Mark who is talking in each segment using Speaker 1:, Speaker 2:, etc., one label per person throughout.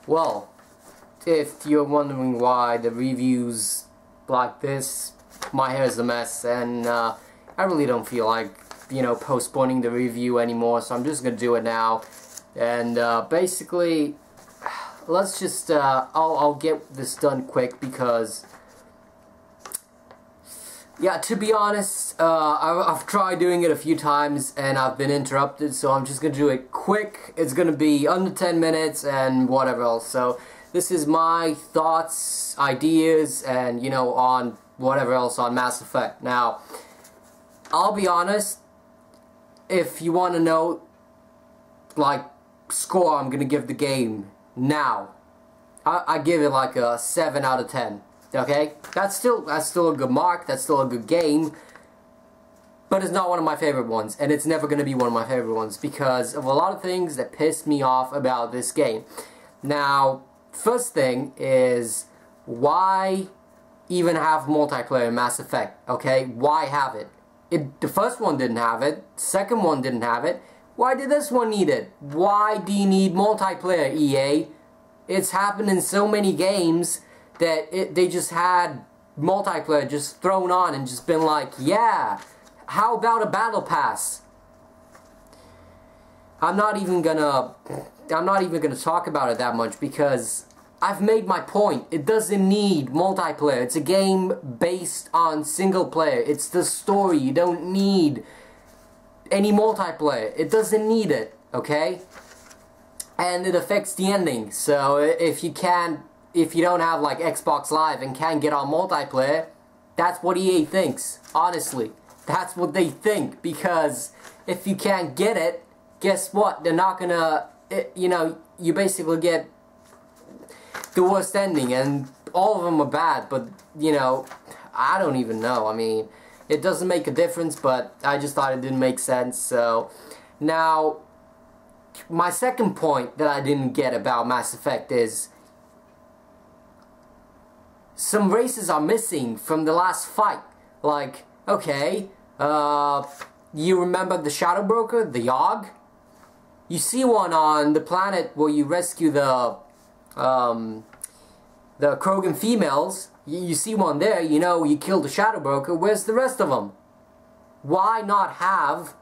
Speaker 1: Well, if you're wondering why the review's like this, my hair is a mess, and I really don't feel like, you know, postponing the review anymore, so I'm just gonna do it now. And basically, let's just I'll get this done quick because, yeah, to be honest, I've tried doing it a few times and I've been interrupted, so I'm just gonna do it quick. It's gonna be under 10 minutes and whatever else. So this is my thoughts, ideas, and, you know, on whatever else on Mass Effect. Now, I'll be honest, if you want to know, like, score I'm gonna give the game now, I give it like a 7 out of 10. Okay, that's still a good mark. That's still a good game, but it's not one of my favorite ones, and it's never gonna be one of my favorite ones because of a lot of things that pissed me off about this game. Now, first thing is, why even have multiplayer in Mass Effect? Okay, why have it? The first one didn't have it. Second one didn't have it. Why did this one need it? Why do you need multiplayer, EA? It's happened in so many games that they just had multiplayer just thrown on and just been like, yeah, how about a battle pass? I'm not even gonna talk about it that much because I've made my point. It doesn't need multiplayer. It's a game based on single player. It's the story. You don't need any multiplayer. It doesn't need it, okay? And it affects the ending. So if you don't have like Xbox Live and can't get on multiplayer, that's what EA thinks. Honestly, that's what they think, because if you can't get it, guess what? They're not gonna, you know, you basically get the worst ending, and all of them are bad, but, you know, I don't even know. I mean, it doesn't make a difference, but I just thought it didn't make sense. So, now, my second point that I didn't get about Mass Effect is some races are missing from the last fight. Like, okay, you remember the Shadow Broker, the Yogg? You see one on the planet where you rescue the Krogan females. You see one there, you know, you kill the Shadow Broker. Where's the rest of them? Why not have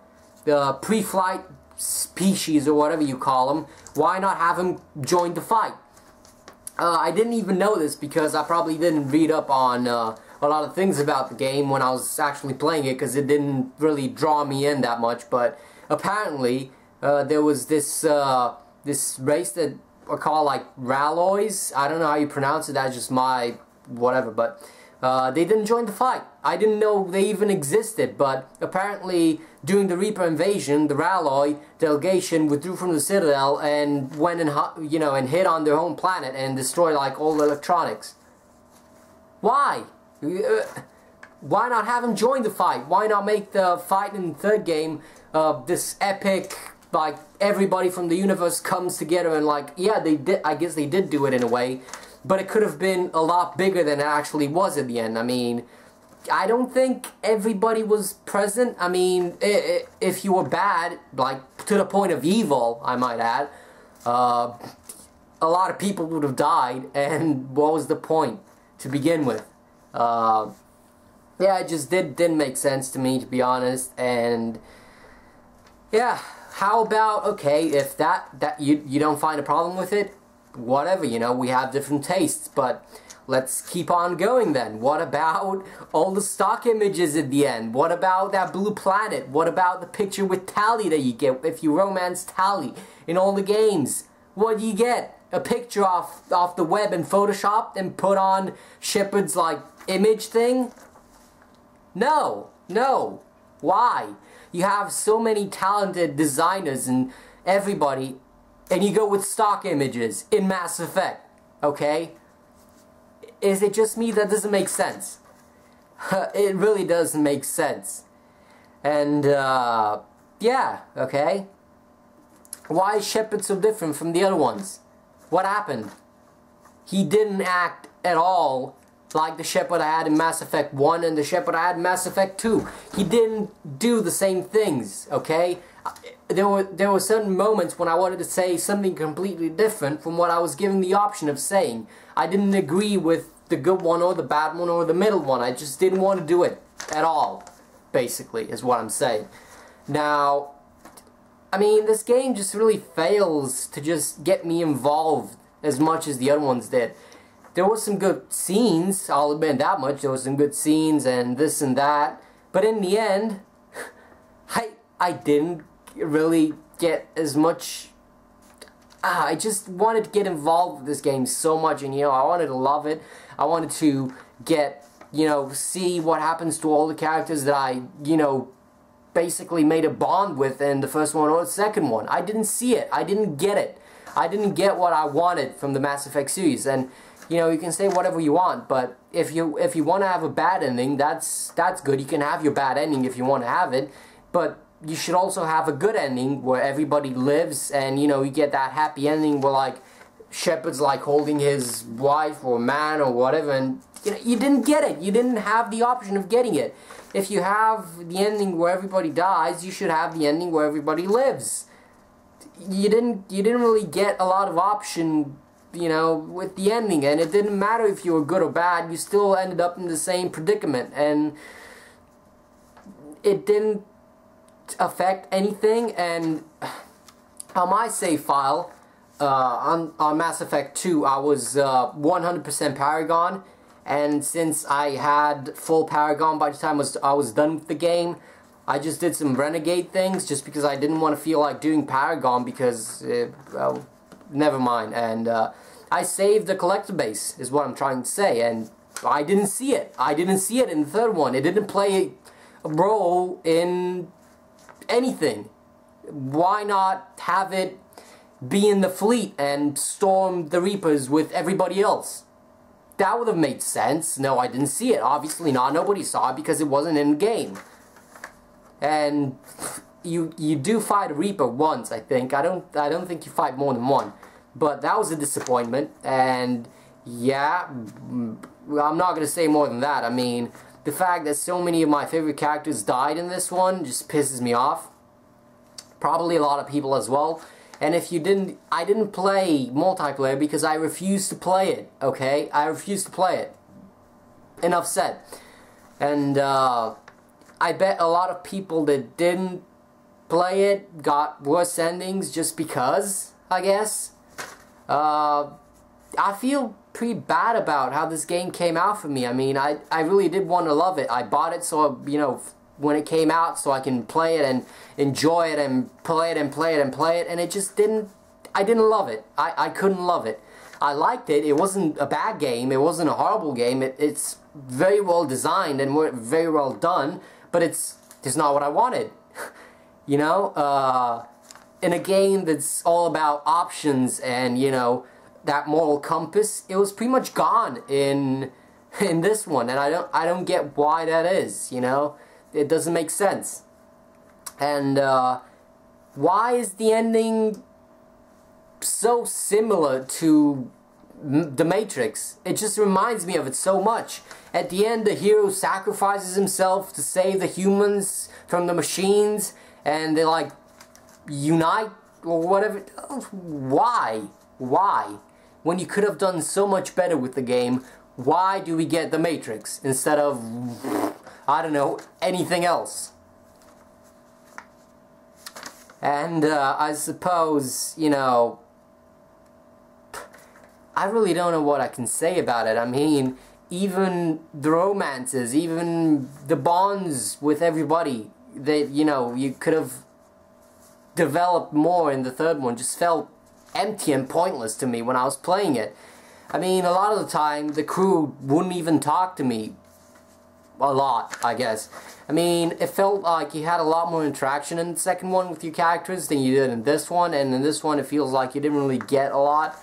Speaker 1: the pre-flight species, or whatever you call them, why not have them join the fight? I didn't even know this because I probably didn't read up on a lot of things about the game when I was actually playing it, because it didn't really draw me in that much. But apparently there was this this race that are called like Ralloys. I don't know how you pronounce it. That's just my whatever. But they didn't join the fight. I didn't know they even existed. But apparently during the Reaper invasion, the Ralloy delegation withdrew from the Citadel and went and, you know, and hit on their home planet and destroyed like all the electronics. Why? Why not have them join the fight? Why not make the fight in the third game this epic, like everybody from the universe comes together and, like, yeah, they did. I guess they did do it in a way, but it could have been a lot bigger than it actually was at the end. I mean, I don't think everybody was present. I mean, if you were bad, like to the point of evil, I might add, a lot of people would have died, and what was the point to begin with? Yeah, it just didn't make sense to me, to be honest. And yeah, how about, okay, if that you don't find a problem with it, whatever, you know, we have different tastes, but let's keep on going then. What about all the stock images at the end? What about that blue planet? What about the picture with Tali that you get if you romance Tali in all the games? What do you get? A picture off the web and photoshopped and put on Shepard's like image thing? No, no. Why? You have so many talented designers and everybody, and you go with stock images in Mass Effect, okay? Is it just me that doesn't make sense? It really doesn't make sense. And, yeah, okay? Why is Shepard so different from the other ones? What happened? He didn't act at all like the Shepard I had in Mass Effect 1 and the Shepard I had in Mass Effect 2. He didn't do the same things, okay? there were certain moments when I wanted to say something completely different from what I was given the option of saying. I didn't agree with the good one or the bad one or the middle one. I just didn't want to do it at all, basically, is what I'm saying. Now, I mean, this game just really fails to just get me involved as much as the other ones did. There were some good scenes, I'll admit that much. There were some good scenes and this and that. But in the end, I didn't really get as much. I just wanted to get involved with this game so much, and I wanted to love it. I wanted to get, see what happens to all the characters that I, basically made a bond with in the first one or the second one. I didn't see it. I didn't get it. I didn't get what I wanted from the Mass Effect series. And you can say whatever you want, but if you want to have a bad ending, that's good. You can have your bad ending if you want to have it, but you should also have a good ending where everybody lives, and you get that happy ending where like Shepard's like holding his wife or man or whatever, and you didn't get it. You didn't have the option of getting it. If you have the ending where everybody dies, you should have the ending where everybody lives. You didn't really get a lot of option, with the ending, and it didn't matter if you were good or bad. You still ended up in the same predicament, and it didn't affect anything. And on my save file on Mass Effect 2, I was 100% Paragon, and since I had full Paragon by the time I was done with the game, I just did some Renegade things just because I didn't want to feel like doing Paragon because, well, never mind. And I saved the collector base, is what I'm trying to say, and I didn't see it. I didn't see it in the third one. It didn't play a role in anything. Why not have it be in the fleet and storm the Reapers with everybody else? That would have made sense. No, I didn't see it. Obviously not. Nobody saw it because it wasn't in the game. And you do fight a Reaper once, I think. I don't think you fight more than one. But that was a disappointment, and yeah, I'm not going to say more than that. I mean, the fact that so many of my favorite characters died in this one just pisses me off. Probably a lot of people as well. And if you didn't, I didn't play multiplayer because I refused to play it, okay? I refused to play it. Enough said. And I bet a lot of people that didn't play it got worse endings just because, I guess. I feel pretty bad about how this game came out for me. I mean, I really did want to love it. I bought it so, when it came out so I can play it and enjoy it and play it and play it and play it, and it just didn't, I didn't love it. I couldn't love it. I liked it. It wasn't a bad game. It wasn't a horrible game. It's very well designed and very well done, but it's not what I wanted. In a game that's all about options and, that moral compass, it was pretty much gone in this one, and I don't get why that is, It doesn't make sense. And why is the ending so similar to The Matrix? It just reminds me of it so much. At the end, the hero sacrifices himself to save the humans from the machines, and they like unite or whatever. Why? Why? When you could have done so much better with the game, why do we get The Matrix instead of, I don't know, anything else? And I suppose, I really don't know what I can say about it. I mean, even the romances, even the bonds with everybody that, you could have developed more in the third one just felt empty and pointless to me when I was playing it. I mean, a lot of the time, the crew wouldn't even talk to me. A lot, I guess. I mean, it felt like you had a lot more interaction in the second one with your characters than you did in this one, and in this one it feels like you didn't really get a lot.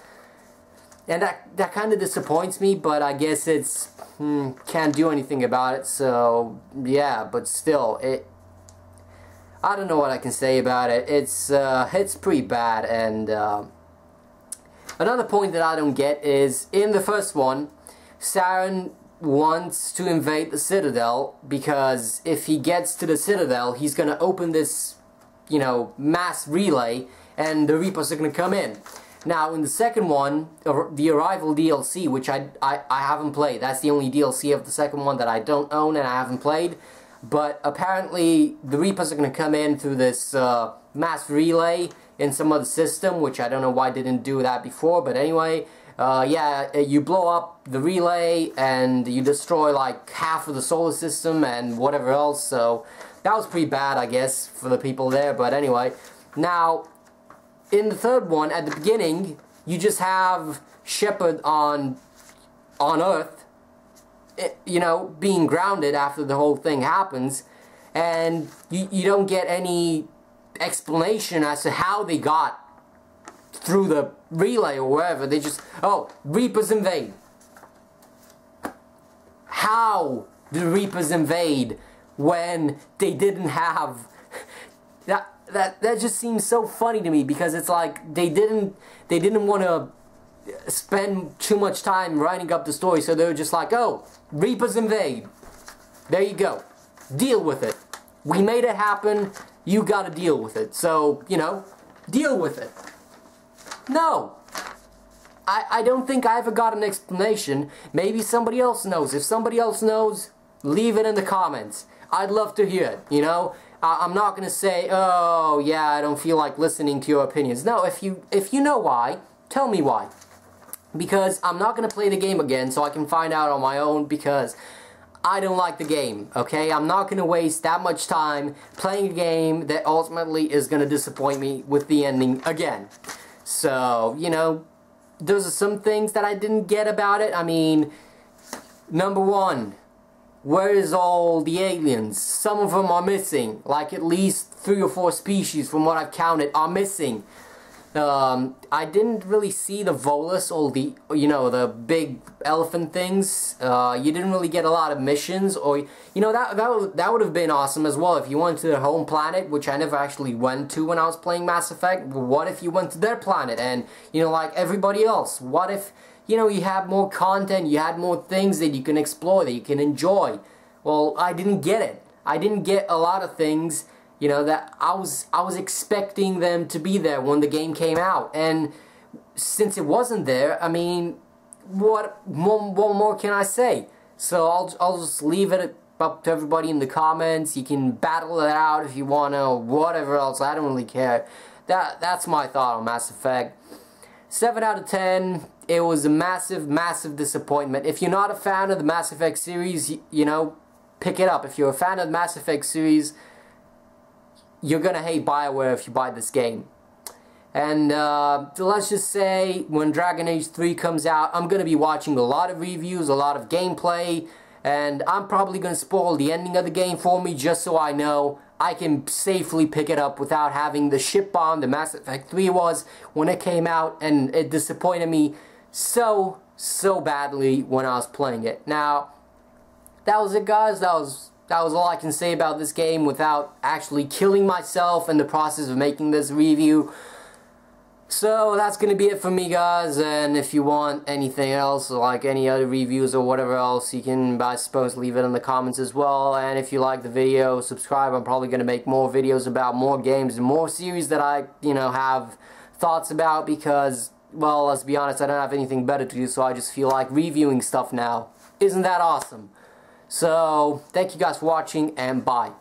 Speaker 1: And that kind of disappoints me, but I guess it's, can't do anything about it, so, yeah, but still, I don't know what I can say about it. It's pretty bad, and, another point that I don't get is, in the first one, Saren wants to invade the Citadel, because if he gets to the Citadel, he's gonna open this you know, mass relay, and the Reapers are going to come in. Now, in the second one, the Arrival DLC, which I haven't played. That's the only DLC of the second one that I don't own and I haven't played. But apparently, the Reapers are going to come in through this mass relay in some other system, which I don't know why I didn't do that before. But anyway, yeah, you blow up the relay and you destroy like half of the solar system and whatever else. So that was pretty bad, I guess, for the people there. But anyway, now, in the third one, at the beginning, you just have Shepard on Earth, you know, being grounded after the whole thing happens, and you don't get any explanation as to how they got through the relay or wherever. They just, oh, Reapers invade. How did Reapers invade when they didn't have that just seems so funny to me, because it's like they didn't want to spend too much time writing up the story, so they were just like, oh, Reapers invade. There you go. Deal with it. We made it happen. You gotta deal with it. So, you know, deal with it. No. I don't think I ever got an explanation. Maybe somebody else knows. If somebody else knows, leave it in the comments. I'd love to hear it, you know? I'm not going to say, oh, yeah, I don't feel like listening to your opinions. No, if you know why, tell me why. Because I'm not going to play the game again so I can find out on my own, because I don't like the game, okay? I'm not going to waste that much time playing a game that ultimately is going to disappoint me with the ending again. So, you know, those are some things that I didn't get about it. I mean, number one, where is all the aliens? Some of them are missing. Like at least 3 or 4 species from what I've counted are missing. I didn't really see the Volus or the, you know, the big elephant things. You didn't really get a lot of missions, or, you know, that would have been awesome as well if you went to their home planet, which I never actually went to when I was playing Mass Effect. What if you went to their planet and, you know, like everybody else? What if, you know, you had more content, you had more things that you can explore, that you can enjoy? Well, I didn't get it. I didn't get a lot of things, you know, that I was expecting them to be there when the game came out. And since it wasn't there, I mean, what more can I say? So I'll just leave it up to everybody in the comments. You can battle it out if you want to, or whatever else. I don't really care. That's my thought on Mass Effect. 7 out of 10. It was a massive, massive disappointment. If you're not a fan of the Mass Effect series, you know, pick it up. If you're a fan of the Mass Effect series, you're gonna hate BioWare if you buy this game. And let's just say, when Dragon Age 3 comes out, I'm gonna be watching a lot of reviews, a lot of gameplay, and I'm probably gonna spoil the ending of the game for me, just so I know I can safely pick it up without having the shit bomb that Mass Effect 3 was when it came out, and it disappointed me so badly when I was playing it. Now, that was it, guys. That was all I can say about this game without actually killing myself in the process of making this review. So that's going to be it for me, guys, and if you want anything else, like any other reviews or whatever else, you can, I suppose, leave it in the comments as well. And if you like the video, subscribe. I'm probably going to make more videos about more games and more series that I, you know, have thoughts about, because, well, let's be honest, I don't have anything better to do, so I just feel like reviewing stuff now. Isn't that awesome? So, thank you guys for watching, and bye.